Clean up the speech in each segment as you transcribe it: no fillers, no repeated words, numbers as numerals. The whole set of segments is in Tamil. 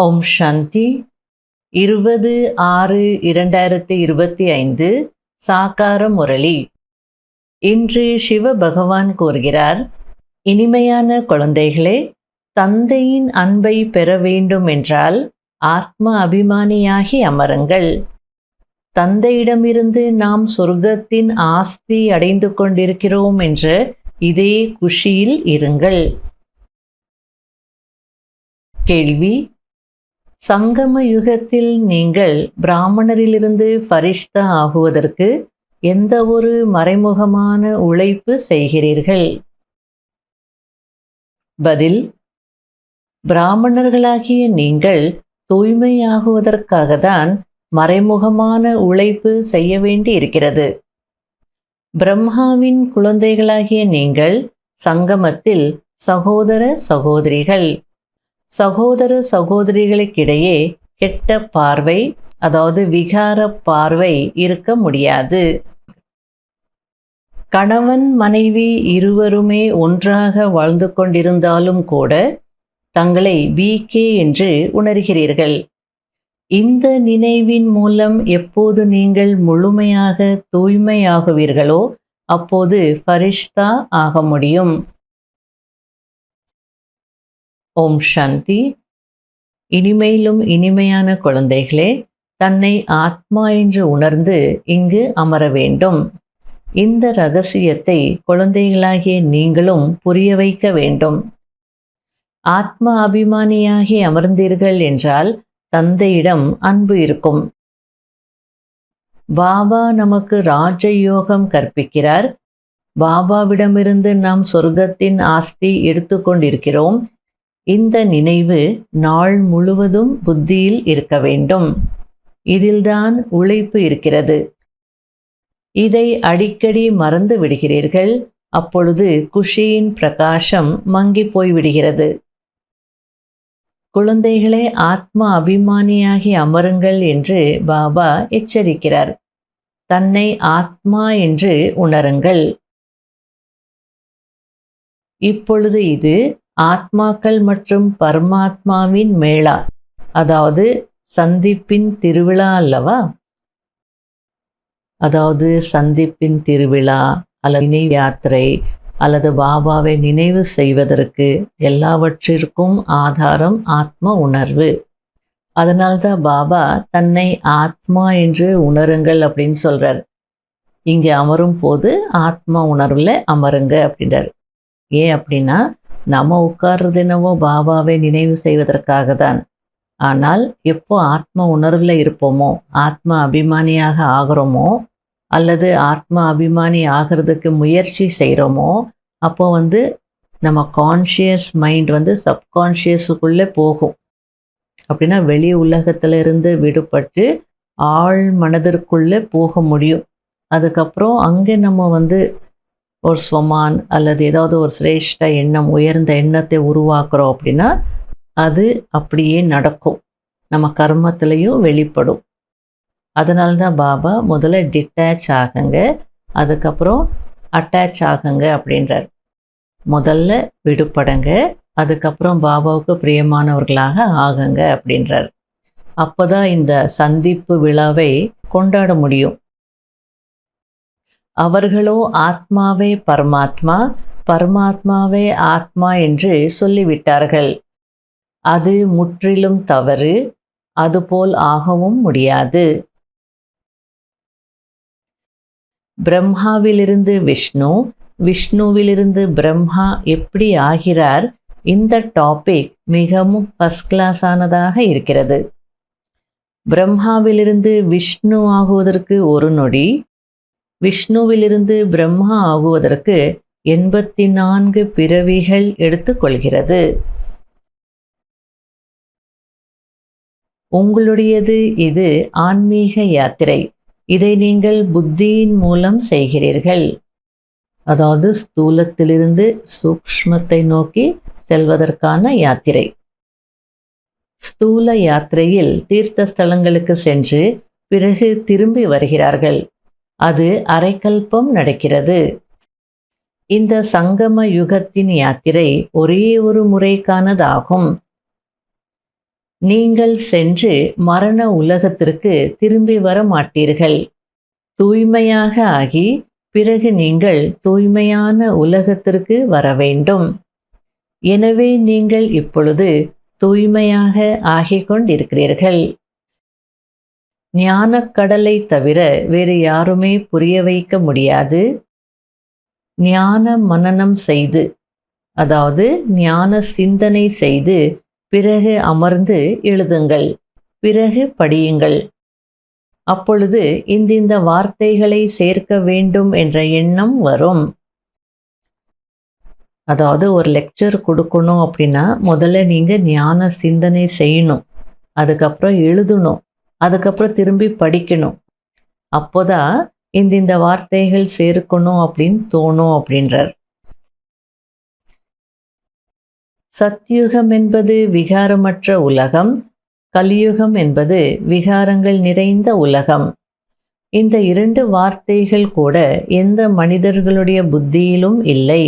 ஓம் சாந்தி 20-6-2025 சாகார முரளி. இன்று சிவ பகவான் கூறுகிறார், இனிமையான குழந்தைகளே, தந்தையின் அன்பை பெற வேண்டும் என்றால் ஆத்ம அபிமானியாகி அமருங்கள். தந்தையிடமிருந்து நாம் சொர்க்கத்தின் ஆஸ்தி அடைந்து கொண்டிருக்கிறோம் என்ற இதே குஷியில் இருங்கள். கேள்வி: சங்கம யுகத்தில் நீங்கள் பிராமணரிலிருந்து ஃபரிஷ்தா ஆகுவதற்கு எந்த ஒரு மறைமுகமான உழைப்பு செய்கிறீர்கள்? பதில்: பிராமணர்களாகிய நீங்கள் தூய்மையாகுவதற்காகத்தான் மறைமுகமான உழைப்பு செய்ய வேண்டி இருக்கிறது. பிரம்மாவின் குழந்தைகளாகிய நீங்கள் சங்கமத்தில் சகோதர சகோதரிகள். சகோதர சகோதரிகளுக்கிடையே கெட்ட பார்வை, அதாவது விகார பார்வை இருக்க முடியாது. கணவன் மனைவி இருவருமே ஒன்றாக வாழ்ந்து கொண்டிருந்தாலும் கூட தங்களை பிகே என்று உணர்கிறீர்கள். இந்த நினைவின் மூலம் எப்போது நீங்கள் முழுமையாக தூய்மையாகுவீர்களோ அப்போது ஃபரிஷ்தா ஆக முடியும். ஓம் சாந்தி. இனிமையிலும் இனிமையான குழந்தைகளே, தன்னை ஆத்மா என்று உணர்ந்து இங்கு அமர வேண்டும். இந்த ரகசியத்தை குழந்தைகளாகிய நீங்களும் புரிய வைக்க வேண்டும். ஆத்ம அபிமானியாகி அமர்ந்தீர்கள் என்றால் தந்தையிடம் அன்பு இருக்கும். பாபா நமக்கு ராஜயோகம் கற்பிக்கிறார். பாபாவிடமிருந்து நாம் சொர்க்கத்தின் ஆஸ்தி எடுத்துக்கொண்டிருக்கிறோம். இந்த நினைவு நாள் முழுவதும் புத்தியில் இருக்க வேண்டும். இதில்தான் உழைப்பு இருக்கிறது. இதை அடிக்கடி மறந்து விடுகிறீர்கள். அப்பொழுது குஷியின் பிரகாசம் மங்கி போய்விடுகிறது. குழந்தைகளே, ஆத்ம அபிமானியாகி அமருங்கள் என்று பாபா எச்சரிக்கிறார். தன்னை ஆத்மா என்று உணருங்கள். இப்பொழுது இது ஆத்மாக்கள் மற்றும் பரமாத்மாவின் மேளா, அதாவது சந்திப்பின் திருவிழா அல்லவா? அதாவது சந்திப்பின் திருவிழா அல்லது நினைவு யாத்திரை அல்லது பாபாவை நினைவு செய்வதற்கு எல்லாவற்றிற்கும் ஆதாரம் ஆத்ம உணர்வு. அதனால்தான் பாபா தன்னை ஆத்மா என்று உணருங்கள் அப்படின்னு சொல்றார். இங்கே அமரும் போது ஆத்மா உணர்வில் அமருங்க அப்படின்றார். ஏன் அப்படின்னா, நம்ம உட்கார்றது என்னவோ பாபாவை நினைவு செய்வதற்காக தான். ஆனால் எப்போ ஆத்ம உணர்வில் இருப்போமோ, ஆத்ம அபிமானியாக ஆகிறோமோ அல்லது ஆத்ம அபிமானி ஆகிறதுக்கு முயற்சி செய்கிறோமோ, அப்போ நம்ம கான்ஷியஸ் மைண்ட் சப்கான்ஷியஸுக்குள்ளே போகும். அப்படின்னா வெளி உலகத்திலிருந்து விடுபட்டு ஆழ் மனதிற்குள்ளே போக முடியும். அதுக்கப்புறம் அங்கே நம்ம ஒரு ஸ்வமான் அல்லது ஏதாவது ஒரு சிரேஷ்ட எண்ணம், உயர்ந்த எண்ணத்தை உருவாக்குறோம் அப்படின்னா அது அப்படியே நடக்கும். நம்ம கர்மத்திலையும் வெளிப்படும். அதனால்தான் பாபா முதல்ல டிட்டாச் ஆகுங்க, அதுக்கப்புறம் அட்டாச் ஆகுங்க அப்படின்றார். முதல்ல விடுபடுங்க, அதுக்கப்புறம் பாபாவுக்கு பிரியமானவர்களாக ஆகுங்க அப்படின்றார். அப்போதான் இந்த சந்திப்பு விழாவை கொண்டாட முடியும். அவர்களோ ஆத்மாவே பரமாத்மா, பரமாத்மாவே ஆத்மா என்று சொல்லிவிட்டார்கள். அது முற்றிலும் தவறு. அதுபோல் ஆகவும் முடியாது. பிரம்மாவிலிருந்து விஷ்ணு, விஷ்ணுவிலிருந்து பிரம்மா எப்படி ஆகிறார்? இந்த டாபிக் மிகவும் ஃபர்ஸ்ட் கிளாஸானதாக இருக்கிறது. பிரம்மாவிலிருந்து விஷ்ணு ஆகுவதற்கு ஒரு நொடி, விஷ்ணுவிலிருந்து பிரம்மா ஆகுவதற்கு 84 பிறவிகள் எடுத்துக்கொள்கிறது. உங்களுடையது இது ஆன்மீக யாத்திரை. இதை நீங்கள் புத்தியின் மூலம் செய்கிறீர்கள். அதாவது ஸ்தூலத்திலிருந்து சூக்ஷ்மத்தை நோக்கி செல்வதற்கான யாத்திரை. ஸ்தூல யாத்திரையில் தீர்த்த ஸ்தலங்களுக்கு சென்று பிறகு திரும்பி வருகிறார்கள். அது அரைக்கல்பம் நடக்கிறது. இந்த சங்கம யுகத்தின் யாத்திரை ஒரே ஒரு முறைக்கானதாகும். நீங்கள் சென்று மரண உலகத்திற்கு திரும்பி வர மாட்டீர்கள். தூய்மையாக ஆகி பிறகு நீங்கள் தூய்மையான உலகத்திற்கு வர வேண்டும். எனவே நீங்கள் இப்பொழுது தூய்மையாக ஆகிக் கொண்டிருக்கிறீர்கள். ஞானக்கடலை தவிர வேறு யாருமே புரிய வைக்க முடியாது. ஞான மனனம் செய்து, அதாவது ஞான சிந்தனை செய்து பிறகு அமர்ந்து எழுதுங்கள், பிறகு படியுங்கள். அப்பொழுது இந்த வார்த்தைகளை சேர்க்க வேண்டும் என்ற எண்ணம் வரும். அதாவது ஒரு லெக்சர் கொடுக்கணும் அப்படின்னா முதல்ல நீங்கள் ஞான சிந்தனை செய்யணும், அதுக்கப்புறம் எழுதணும், அதுக்கப்புறம் திரும்பி படிக்கணும். அப்போதான் இந்த வார்த்தைகள் சேர்க்கணும் அப்படின்னு தோணும் அப்படின்றார். சத்யுகம் என்பது விகாரமற்ற உலகம், கலியுகம் என்பது விகாரங்கள் நிறைந்த உலகம். இந்த இரண்டு வார்த்தைகள் கூட எந்த மனிதர்களுடைய புத்தியிலும் இல்லை.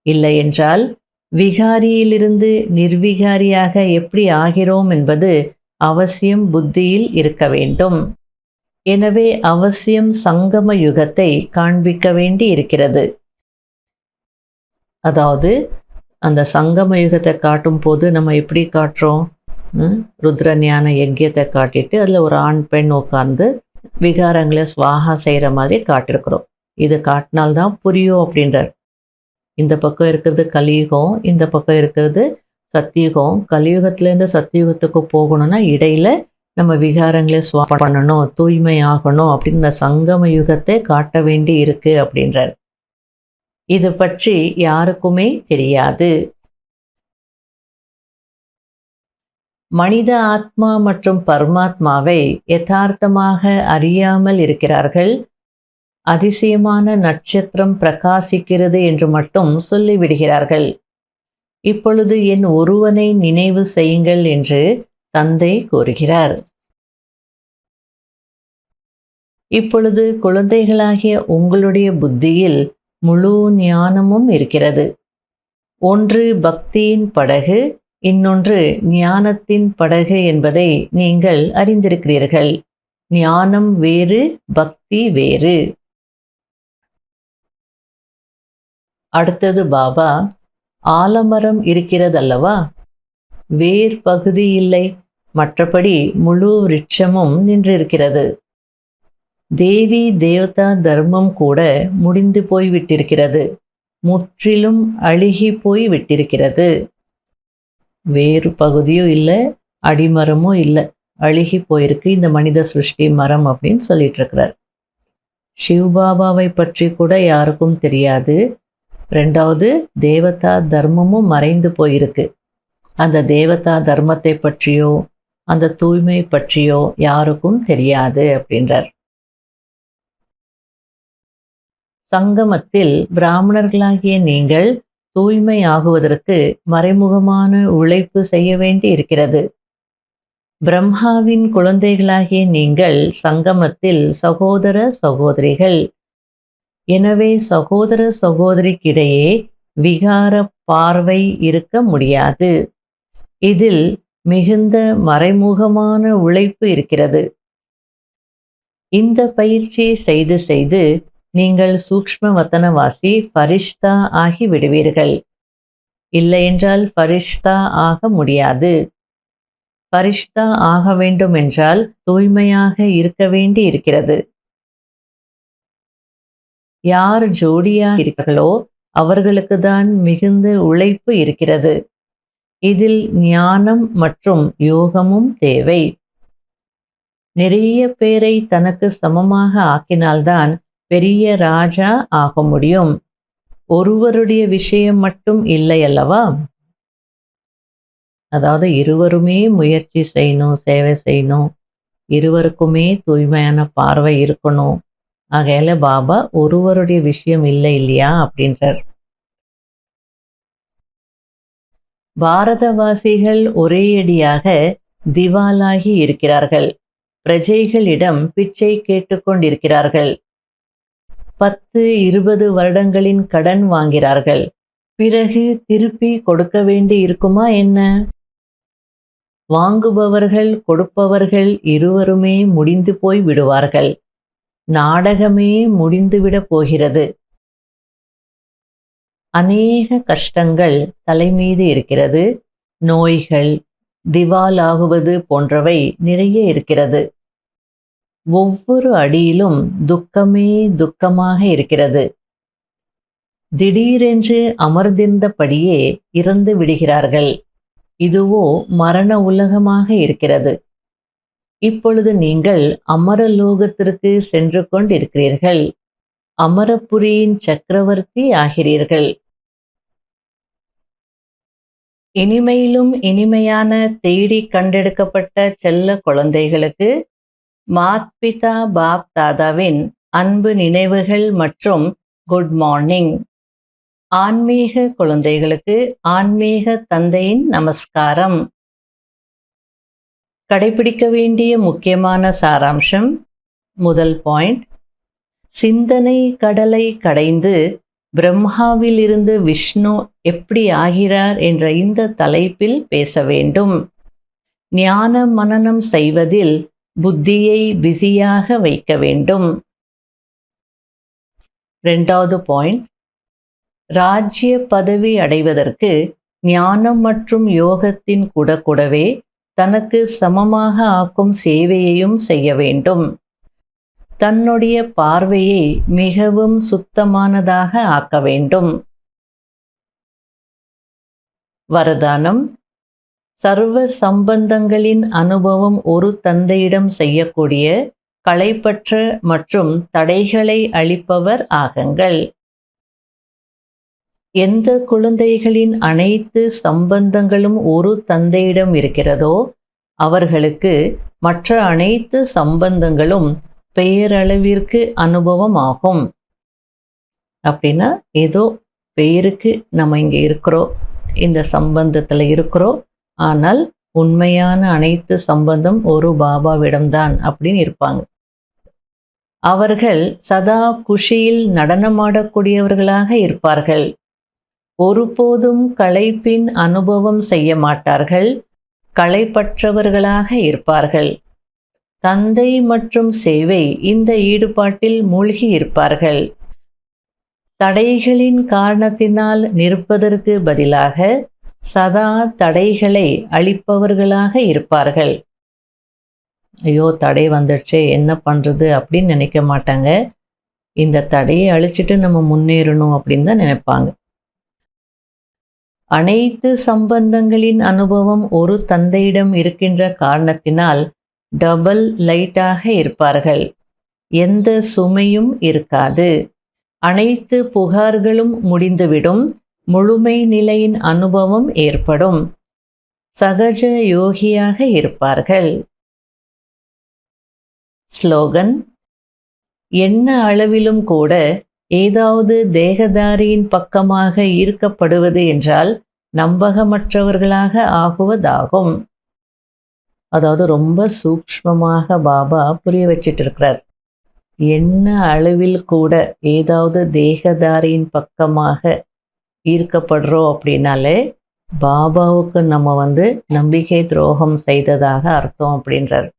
இல்லை என்றால் விகாரியிலிருந்து நிர்விகாரியாக எப்படி ஆகிறோம் என்பது அவசியம் புத்தியில் இருக்க வேண்டும். எனவே அவசியம் சங்கம யுகத்தை காண்பிக்க வேண்டி இருக்கிறது. அதாவது அந்த சங்கம யுகத்தை காட்டும் போது நம்ம எப்படி காட்டுறோம்? ருத்ர ஞான யஜ்யத்தை காட்டிட்டு அதில் ஒரு ஆண் பெண் உட்கார்ந்து விகாரங்களை சுவாகா செய்கிற மாதிரி காட்டிருக்கிறோம். இது காட்டினால்தான் புரியும் அப்படின்றார். இந்த பக்கம் இருக்கிறது கலியுகம், இந்த பக்கம் இருக்கிறது சத்தியுகம். கலியுகத்திலேருந்து சத்தியுகத்துக்கு போகணும்னா இடையில நம்ம விகாரங்களை பண்ணணும், தூய்மை ஆகணும் அப்படின்னு இந்த சங்கம யுகத்தை காட்ட வேண்டி இருக்கு அப்படின்றார். இது பற்றி யாருக்குமே தெரியாது. மனித ஆத்மா மற்றும் பரமாத்மாவை யதார்த்தமாக அறியாமல் இருக்கிறார்கள். அதிசயமான நட்சத்திரம் பிரகாசிக்கிறது என்று மட்டும் சொல்லிவிடுகிறார்கள். இப்பொழுது என் ஒருவனை நினைவு செய்யுங்கள் என்று தந்தை கூறுகிறார். இப்பொழுது குழந்தைகளாகிய உங்களுடைய புத்தியில் முழு ஞானமும் இருக்கிறது. ஒன்று பக்தியின் படகு, இன்னொன்று ஞானத்தின் படகு என்பதை நீங்கள் அறிந்திருக்கிறீர்கள். ஞானம் வேறு, பக்தி வேறு. அடுத்தது பாபா, ஆலமரம் இருக்கிறதல்லவா, வேர் பகுதி இல்லை, மற்றபடி முழு விருட்சமும் நின்றிருக்கிறது. தேவி தேவதா தர்மம் கூட முடிந்து போய் விட்டிருக்கிறது, முற்றிலும் அழுகி போய் விட்டிருக்கிறது. வேறு பகுதியும் இல்லை, அடிமரமும் இல்லை, அழுகி போயிருக்கு இந்த மனித சிருஷ்டி மரம் அப்படின்னு சொல்லிட்டு இருக்கிறார். சிவபாபாவை பற்றி கூட யாருக்கும் தெரியாது. ரெண்டாவது, தேவதா தர்மமும் மறைந்து போயிருக்கு. அந்த தேவதா தர்மத்தை பற்றியோ அந்த தூய்மை பற்றியோ யாருக்கும் தெரியாது அப்படின்றார். சங்கமத்தில் பிராமணர்களாகிய நீங்கள் தூய்மை ஆகுவதற்கு மறைமுகமான உழைப்பு செய்ய வேண்டி இருக்கிறது. பிரம்மாவின் குழந்தைகளாகிய நீங்கள் சங்கமத்தில் சகோதர சகோதரிகள். எனவே சகோதர சகோதரிக்கிடையே விகார பார்வை இருக்க முடியாது. இதில் மிகுந்த மறைமுகமான உழைப்பு இருக்கிறது. இந்த பயிற்சியை செய்து செய்து நீங்கள் சூக்ஷ்ம வத்தனவாசி ஃபரிஷ்தா ஆகி விடுவீர்கள். இல்லையென்றால் ஃபரிஷ்தா ஆக முடியாது. ஃபரிஷ்தா ஆக வேண்டும் என்றால் தூய்மையாக இருக்க வேண்டி இருக்கிறது. யார் ஜோடியாக இருக்கிறார்களோ அவர்களுக்கு தான் மிகுந்த உழைப்பு இருக்கிறது. இதில் ஞானம் மற்றும் யோகமும் தேவை. நிறைய பேரை தனக்கு சமமாக ஆக்கினால்தான் பெரிய ராஜா ஆக முடியும். ஒருவருடைய விஷயம் மட்டும் இல்லை அல்லவா? அதாவது இருவருமே முயற்சி செய்யணும், சேவை செய்யணும், இருவருக்குமே தூய்மையான பார்வை இருக்கணும். ஆகையால பாபா ஒருவருடைய விஷயம் இல்லை இல்லையா அப்படின்றார். பாரதவாசிகள் ஒரேயடியாக திவாலாகி இருக்கிறார்கள். பிரஜைகளிடம் பிச்சை கேட்டுக்கொண்டிருக்கிறார்கள். 10-20 வருடங்களின் கடன் வாங்கிறார்கள். பிறகு திருப்பி கொடுக்க வேண்டி இருக்குமா என்ன? வாங்குபவர்கள் கொடுப்பவர்கள் இருவருமே முடிந்து போய் விடுவார்கள். நாடகமே முடிந்துவிடப் போகிறது. அநேக கஷ்டங்கள் தலைமீது இருக்கிறது. நோய்கள், திவாலாகுவது போன்றவை நிறைய இருக்கிறது. ஒவ்வொரு அடியிலும் துக்கமே துக்கமாக இருக்கிறது. திடீரென்று அமர்ந்திருந்தபடியே இறந்து விடுகிறார்கள். இதுவோ மரண உலகமாக இருக்கிறது. இப்பொழுது நீங்கள் அமரலோகத்திற்கு சென்று கொண்டிருக்கிறீர்கள். அமரபுரியின் சக்கரவர்த்தி ஆகிறீர்கள். இனிமையிலும் இனிமையான தேடி கண்டெடுக்கப்பட்ட செல்ல குழந்தைகளுக்கு மாத்பிதா பாப் தாதாவின் அன்பு நினைவுகள் மற்றும் குட் மார்னிங். ஆன்மீக குழந்தைகளுக்கு ஆன்மீக தந்தையின் நமஸ்காரம். கடைபிடிக்க வேண்டிய முக்கியமான சாராம்சம். முதல் பாயிண்ட், சிந்தனை கடலை கடைந்து பிரம்மாவிலிருந்து விஷ்ணு எப்படி ஆகிறார் என்ற இந்த தலைப்பில் பேச வேண்டும். ஞான மனனம் செய்வதில் புத்தியை பிஸியாக வைக்க வேண்டும். இரண்டாவது பாயிண்ட், ராஜ்ய பதவி அடைவதற்கு ஞானம் மற்றும் யோகத்தின் கூடவே தனக்கு சமமாக ஆக்கும் சேவையையும் செய்ய வேண்டும். தன்னுடைய பார்வையை மிகவும் சுத்தமானதாக ஆக்க வேண்டும். வரதானம். சர்வ சம்பந்தங்களின் அனுபவம் ஒரு தந்தையிடம் செய்யக்கூடிய களைப்பற்ற மற்றும் தடைகளை அளிப்பவர் ஆகுங்கள். எந்த குழந்தைகளின் அனைத்து சம்பந்தங்களும் ஒரு தந்தையிடம் இருக்கிறதோ அவர்களுக்கு மற்ற அனைத்து சம்பந்தங்களும் பெயரளவிற்கு அனுபவமாகும். அப்படின்னா ஏதோ பெயருக்கு நம்ம இங்கே இருக்கிறோம், இந்த சம்பந்தத்தில் இருக்கிறோம், ஆனால் உண்மையான அனைத்து சம்பந்தம் ஒரு பாபாவிடம்தான் அப்படின்னு இருப்பாங்க. அவர்கள் சதா குஷியில் நடனமாடக்கூடியவர்களாக இருப்பார்கள். ஒருபோதும் களைப்பின் அனுபவம் செய்ய மாட்டார்கள். களைப்பற்றவர்களாக இருப்பார்கள். தந்தை மற்றும் சேவை இந்த ஈடுபாட்டில் மூழ்கி இருப்பார்கள். தடைகளின் காரணத்தினால் நிற்பதற்கு பதிலாக சதா தடைகளை அழிப்பவர்களாக இருப்பார்கள். ஐயோ தடை வந்துடுச்சே என்ன பண்ணுறது அப்படின்னு நினைக்க மாட்டாங்க. இந்த தடையை அழிச்சிட்டு நம்ம முன்னேறணும் அப்படின்னு தான் நினைப்பாங்க. அனைத்து சம்பந்தங்களின் அனுபவம் ஒரு தந்தையிடம் இருக்கின்ற காரணத்தினால் டபுள் லைட்டாக இருப்பார்கள். எந்த சுமையும் இருக்காது. அனைத்து புகார்களும் முடிந்துவிடும். முழுமை நிலையின் அனுபவம் ஏற்படும். சகஜ யோகியாக இருப்பார்கள். ஸ்லோகன். என்ன அளவிலும் கூட ஏதாவது தேகதாரியின் பக்கமாக ஈர்க்கப்படுவது என்றால் நம்பகமற்றவர்களாக ஆகுவதாகும். அதாவது ரொம்ப சூக்ஷ்மமாக பாபா புரிய வச்சிட்டு இருக்கிறார். என்ன அளவில் கூட ஏதாவது தேகதாரியின் பக்கமாக ஈர்க்கப்படுறோம் அப்படின்னாலே பாபாவுக்கு நம்ம நம்பிக்கை துரோகம் செய்ததாக அர்த்தம் அப்படின்றார்.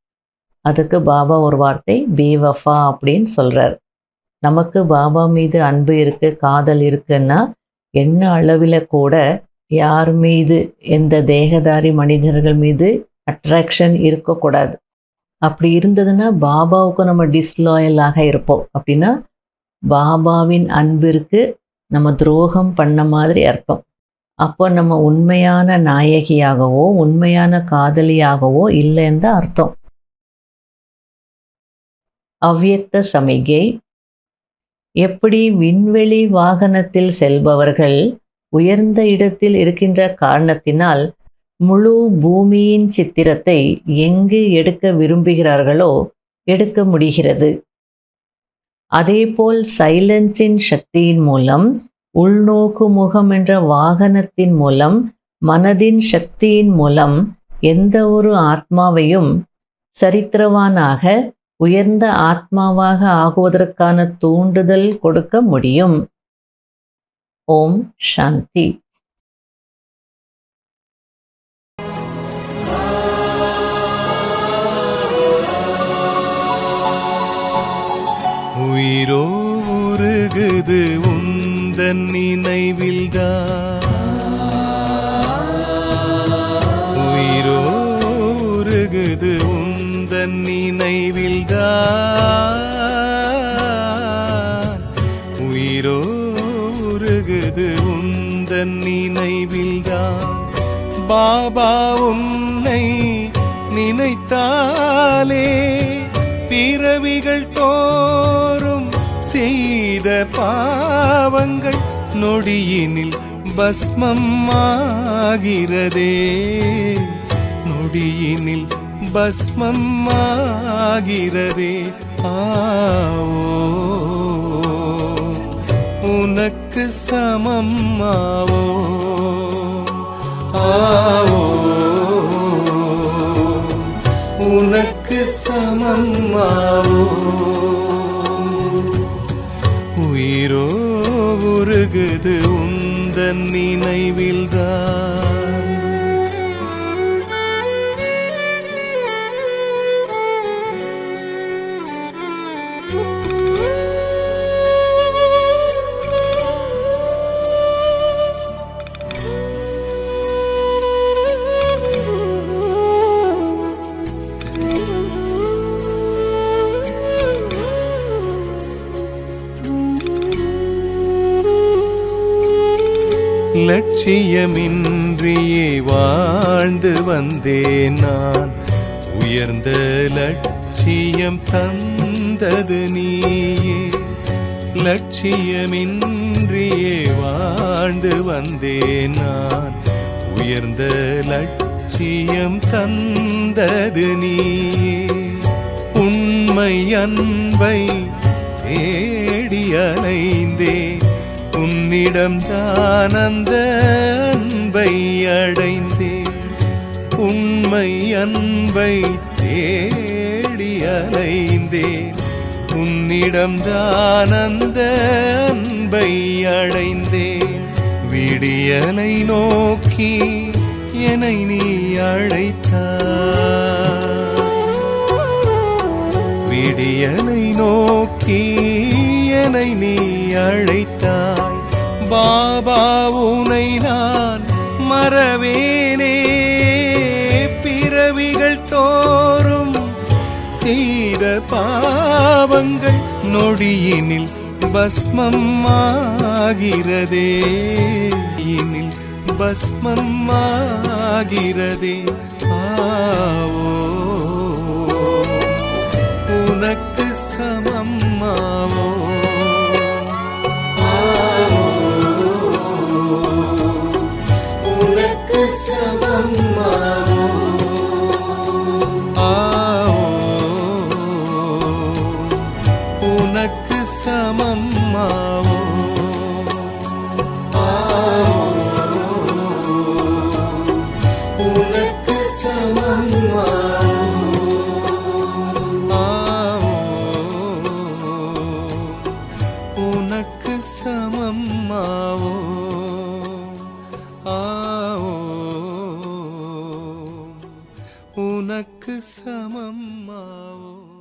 அதுக்கு பாபா ஒரு வார்த்தை பேவஃபா அப்படின்னு சொல்கிறார். நமக்கு பாபா மீது அன்பு இருக்குது, காதல் இருக்குன்னா என்ன அளவில் கூட யார் மீது, எந்த தேகதாரி மனிதர்கள் மீது அட்ராக்ஷன் இருக்கக்கூடாது. அப்படி இருந்ததுன்னா பாபாவுக்கு நம்ம டிஸ்லாயலாக இருப்போம். அப்படின்னா பாபாவின் அன்பிற்கு நம்ம துரோகம் பண்ண மாதிரி அர்த்தம். அப்போ நம்ம உண்மையான நாயகியாகவோ உண்மையான காதலியாகவோ இல்லைன்னு தான் அர்த்தம். அவ்யக்த சமிகை. எப்படி விண்வெளி வாகனத்தில் செல்பவர்கள் உயர்ந்த இடத்தில் இருக்கின்ற காரணத்தினால் முழு பூமியின் சித்திரத்தை எங்கு எடுக்க விரும்புகிறார்களோ எடுக்க முடிகிறது. அதேபோல் சைலன்ஸின் சக்தியின் மூலம், உள்நோக்கு முகம் என்ற வாகனத்தின் மூலம், மனதின் சக்தியின் மூலம் எந்த ஒரு ஆத்மாவையும் சரித்திரவானாக உயர்ந்த ஆத்மாவாக ஆகுவதற்கான தூண்டுதல் கொடுக்க முடியும். ஓம் சாந்தி. உந்தன் நினைவில்தான் உயிரோ உருகுது உந்தன் நினைவில்தான் உயிரோ உருகுது உந்தன் நினைவில்தான் பாபா உன்னை நினைத்தாலே பிறவிகள் தோறும் செய்த பாவங்கள் நொடியினில் பஸ்மம் ஆகிறதே நொடியினில் பஸ்மம் ஆகிறதே ஆவோ உனக்கு சமம் ஆவோ ஆவோ உனக்கு சமம் ஆவோ உயிரோ உருகுது உந்தன் நினைவில்தான் லட்சியமின்றியே வாழ்ந்து வந்தேன் நான் உயர்ந்த லட்சியம் தந்தது நீயே லட்சியமின்றியே வாழ்ந்து வந்தேன் நான் உயர்ந்த லட்சியம் தந்தது நீயே உண்மை அன்பை தேடி அலைந்தேன் உன்னிடம் தான் அந்த அன்பை அடைந்தேன் உண்மை அன்பை தேடி அலைந்தேன் உன்னிடம் தான் அந்த அன்பை அடைந்தேன் விடியலை நோக்கி என்னை நீ அழைத்தாய் விடியலை நோக்கி என்னை நீ அழைத்தாய் பாபா உனை நான் மறவேனே பிறவிகள் தோறும் செய்த பாவங்கள் நொடியினில் பஸ்மம் ஆகிறதே இனில் பஸ்மம் ஆகிறதே ஆவோ உனக்கு சமம் ஆவோ உனக்கு சமம் ஆவோ உனக்கு சமம் ஆவோ உனக்கு சமம் உனக்கு சமம் ஆவோ உனக்கு சமம் ஆவோ